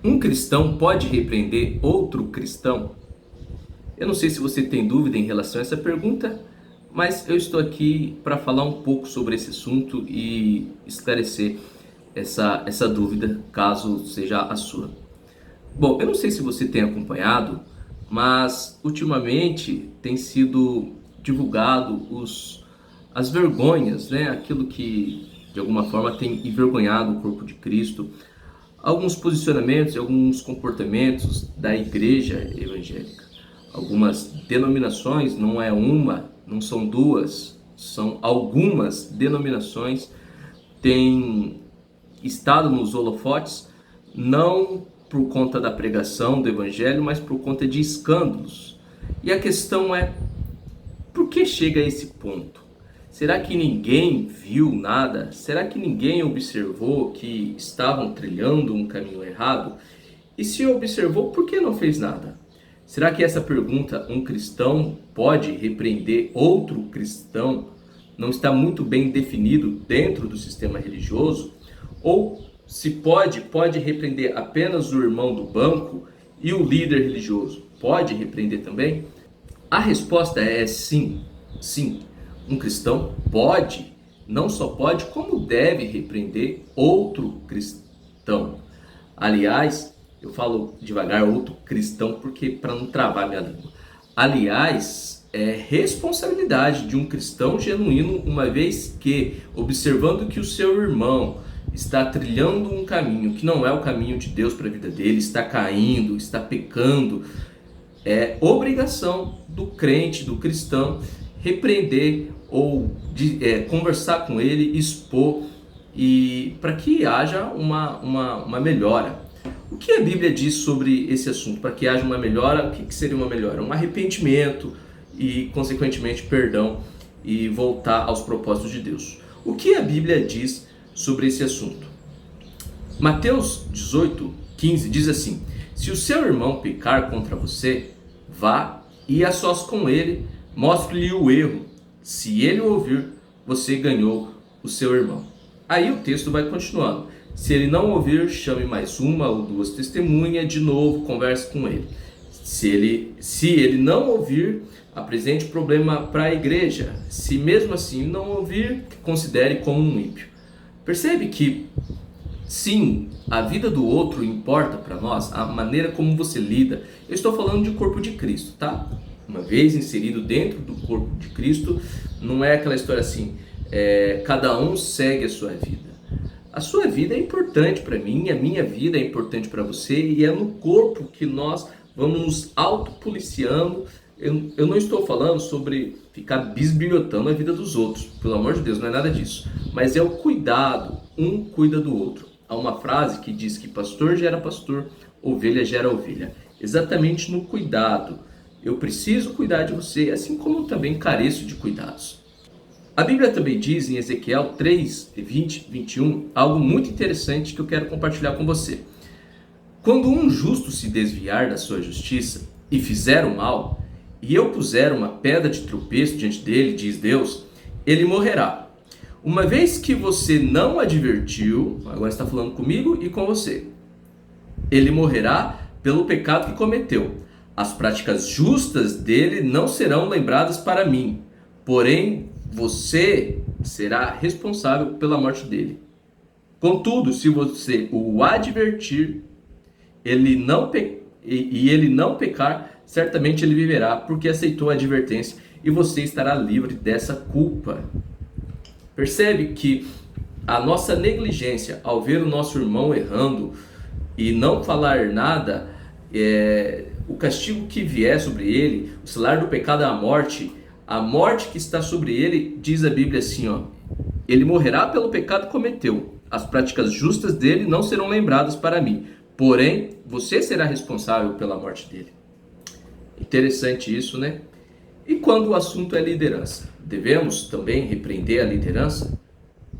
Um cristão pode repreender outro cristão? Eu não sei se você tem dúvida em relação a essa pergunta, mas eu estou aqui para falar um pouco sobre esse assunto e esclarecer essa dúvida, caso seja a sua. Bom, eu não sei se você tem acompanhado, mas ultimamente tem sido divulgado as vergonhas, né? Aquilo que de alguma forma tem envergonhado o corpo de Cristo, alguns posicionamentos e alguns comportamentos da igreja evangélica. Algumas denominações, não é uma, não são duas, são algumas denominações têm estado nos holofotes, não por conta da pregação do evangelho, mas por conta de escândalos. E a questão é, por que chega a esse ponto? Será que ninguém viu nada? Será que ninguém observou que estavam trilhando um caminho errado? E se observou, por que não fez nada? Será que essa pergunta, um cristão pode repreender outro cristão, não está muito bem definido dentro do sistema religioso? Ou se pode repreender apenas o irmão do banco e o líder religioso? Pode repreender também? A resposta é sim, sim. Um cristão pode, não só pode, como deve repreender outro cristão. Aliás, eu falo devagar outro cristão porque para não travar minha língua. Aliás, é responsabilidade de um cristão genuíno, uma vez que, observando que o seu irmão está trilhando um caminho que não é o caminho de Deus para a vida dele, está caindo, está pecando, é obrigação do crente, do cristão, repreender ou conversar com ele, expor, e para que haja uma melhora. O que a Bíblia diz sobre esse assunto? Para que haja uma melhora, o que seria uma melhora? Um arrependimento e, consequentemente, perdão e voltar aos propósitos de Deus. O que a Bíblia diz sobre esse assunto? Mateus 18:15 diz assim: se o seu irmão pecar contra você, vá e a sós com ele, mostre-lhe o erro. Se ele ouvir, você ganhou o seu irmão. Aí o texto vai continuando. Se ele não ouvir, chame mais uma ou duas testemunhas, de novo converse com ele. Se ele não ouvir, apresente o problema para a igreja. Se mesmo assim não ouvir, considere como um ímpio. Percebe que sim, a vida do outro importa para nós, a maneira como você lida. Eu estou falando de corpo de Cristo, tá? Uma vez inserido dentro do corpo de Cristo, não é aquela história assim, cada um segue a sua vida. A sua vida é importante para mim, a minha vida é importante para você, e é no corpo que nós vamos nos autopoliciando. Eu não estou falando sobre ficar bisbilhotando a vida dos outros, pelo amor de Deus, não é nada disso. Mas é o cuidado, um cuida do outro. Há uma frase que diz que pastor gera pastor, ovelha gera ovelha. Exatamente no cuidado. Eu preciso cuidar de você, assim como eu também careço de cuidados. A Bíblia também diz em Ezequiel 3, 20, 21, algo muito interessante que eu quero compartilhar com você. Quando um justo se desviar da sua justiça e fizer o mal, e eu puser uma pedra de tropeço diante dele, diz Deus, ele morrerá. Uma vez que você não advertiu, agora está falando comigo e com você, ele morrerá pelo pecado que cometeu. As práticas justas dele não serão lembradas para mim, porém você será responsável pela morte dele. Contudo, se você o advertir, ele não pecar, certamente ele viverá, porque aceitou a advertência, e você estará livre dessa culpa. Percebe que a nossa negligência ao ver o nosso irmão errando e não falar nada, o castigo que vier sobre ele, o salário do pecado é a morte que está sobre ele, diz a Bíblia assim, ó, ele morrerá pelo pecado que cometeu, as práticas justas dele não serão lembradas para mim, porém você será responsável pela morte dele. Interessante isso, né? E quando o assunto é liderança, devemos também repreender a liderança?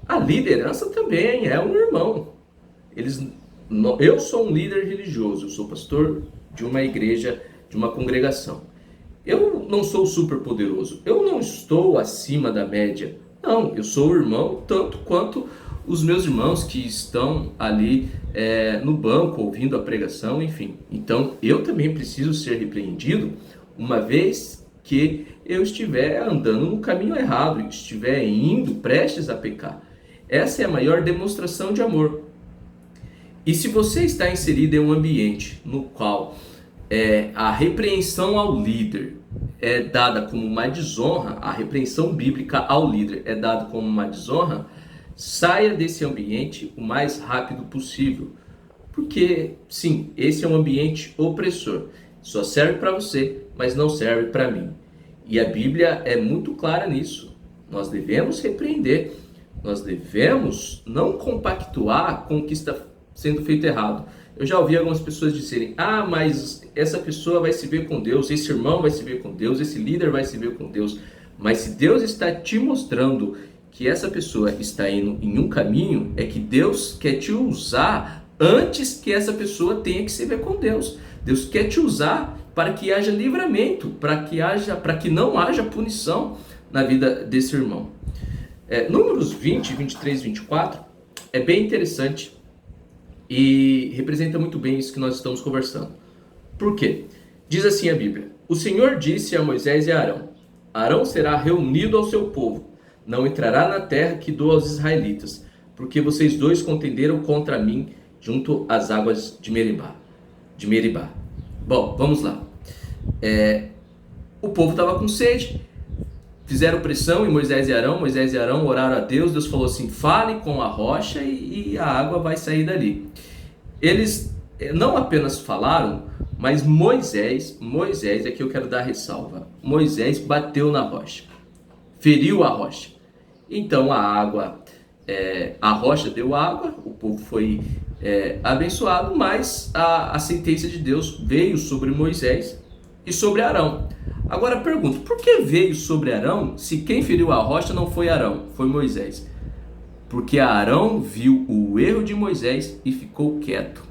A liderança também é um irmão. Eu sou um líder religioso, eu sou pastor de uma igreja, de uma congregação. Eu não sou super poderoso, eu não estou acima da média. Não, eu sou irmão tanto quanto os meus irmãos que estão ali no banco ouvindo a pregação, enfim. Então eu também preciso ser repreendido uma vez que eu estiver andando no caminho errado, estiver indo prestes a pecar. Essa é a maior demonstração de amor. E se você está inserido em um ambiente no qual a repreensão ao líder é dada como uma desonra, a repreensão bíblica ao líder é dada como uma desonra, saia desse ambiente o mais rápido possível. Porque, sim, esse é um ambiente opressor. Só serve para você, mas não serve para mim. E a Bíblia é muito clara nisso. Nós devemos repreender. Nós devemos não compactuar com o que está sendo feito errado. Eu já ouvi algumas pessoas dizerem: ah, mas essa pessoa vai se ver com Deus, esse irmão vai se ver com Deus, esse líder vai se ver com Deus. Mas se Deus está te mostrando que essa pessoa está indo em um caminho, é que Deus quer te usar antes que essa pessoa tenha que se ver com Deus. Deus quer te usar para que haja livramento, para que não haja punição na vida desse irmão. Números 20, 23 e 24 é bem interessante e representa muito bem isso que nós estamos conversando. Por quê? Diz assim a Bíblia: o Senhor disse a Moisés e a Arão: Arão será reunido ao seu povo, não entrará na terra que dou aos israelitas, porque vocês dois contenderam contra mim junto às águas de Meribá. Bom, vamos lá. O povo estava com sede, fizeram pressão em Moisés e Arão oraram a Deus. Deus falou assim: fale com a rocha e a água vai sair dali. Eles não apenas falaram, mas Moisés, aqui eu quero dar ressalva, Moisés bateu na rocha, feriu a rocha. Então a rocha deu água, o povo foi abençoado, mas a sentença de Deus veio sobre Moisés e sobre Arão. Agora pergunto, por que veio sobre Arão se quem feriu a rocha não foi Arão, foi Moisés? Porque Arão viu o erro de Moisés e ficou quieto.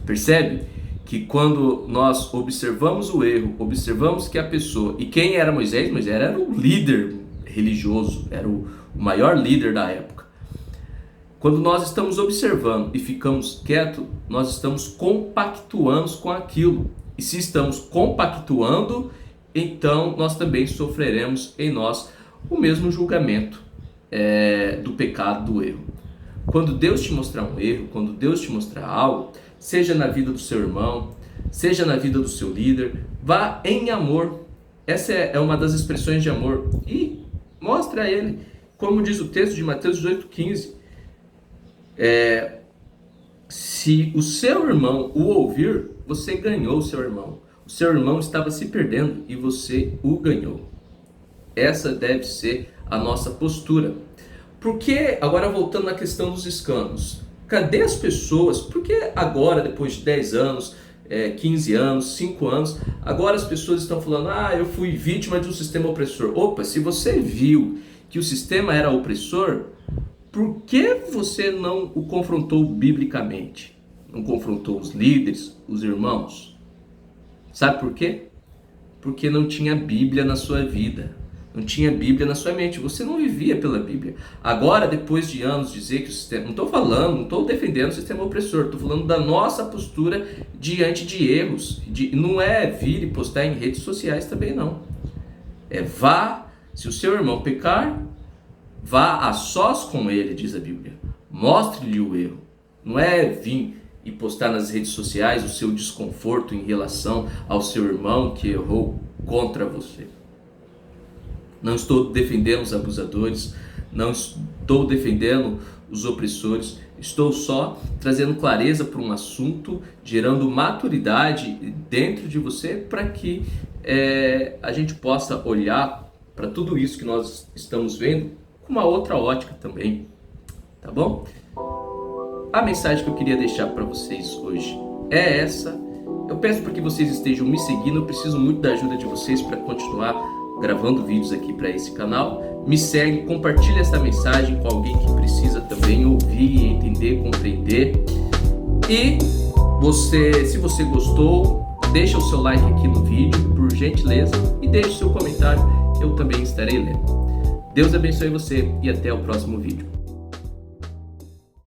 Percebe que quando nós observamos o erro, observamos que a pessoa... E quem era Moisés? Moisés era o líder religioso, era o maior líder da época. Quando nós estamos observando e ficamos quietos, nós estamos compactuando com aquilo. E se estamos compactuando, então nós também sofreremos em nós o mesmo julgamento do pecado, do erro. Quando Deus te mostrar um erro, quando Deus te mostrar algo, seja na vida do seu irmão, seja na vida do seu líder, vá em amor. Essa é uma das expressões de amor. E mostre a ele, como diz o texto de Mateus 18,15, se o seu irmão o ouvir, você ganhou o seu irmão. O seu irmão estava se perdendo e você o ganhou. Essa deve ser a nossa postura. Porque, agora voltando na questão dos escândalos, cadê as pessoas? Porque agora, depois de 10 anos, 15 anos, 5 anos, agora as pessoas estão falando: ah, eu fui vítima de um sistema opressor. Opa, se você viu que o sistema era opressor, por que você não o confrontou biblicamente? Não confrontou os líderes, os irmãos? Sabe por quê? Porque não tinha Bíblia na sua vida. Não tinha Bíblia na sua mente. Você não vivia pela Bíblia. Agora, depois de anos, dizer que o sistema... não estou defendendo o sistema opressor. Estou falando da nossa postura diante de erros. Não é vir e postar em redes sociais também, não. Se o seu irmão pecar, vá a sós com ele, diz a Bíblia. Mostre-lhe o erro. Não é vir e postar nas redes sociais o seu desconforto em relação ao seu irmão que errou contra você. Não estou defendendo os abusadores, não estou defendendo os opressores, estou só trazendo clareza para um assunto, gerando maturidade dentro de você para que a gente possa olhar para tudo isso que nós estamos vendo com uma outra ótica também, tá bom? A mensagem que eu queria deixar para vocês hoje é essa. Eu peço para que vocês estejam me seguindo, eu preciso muito da ajuda de vocês para continuar gravando vídeos aqui para esse canal. Me segue, compartilha essa mensagem com alguém que precisa também ouvir, entender, compreender. E se você gostou, deixa o seu like aqui no vídeo, por gentileza, e deixe seu comentário, eu também estarei lendo. Deus abençoe você e até o próximo vídeo.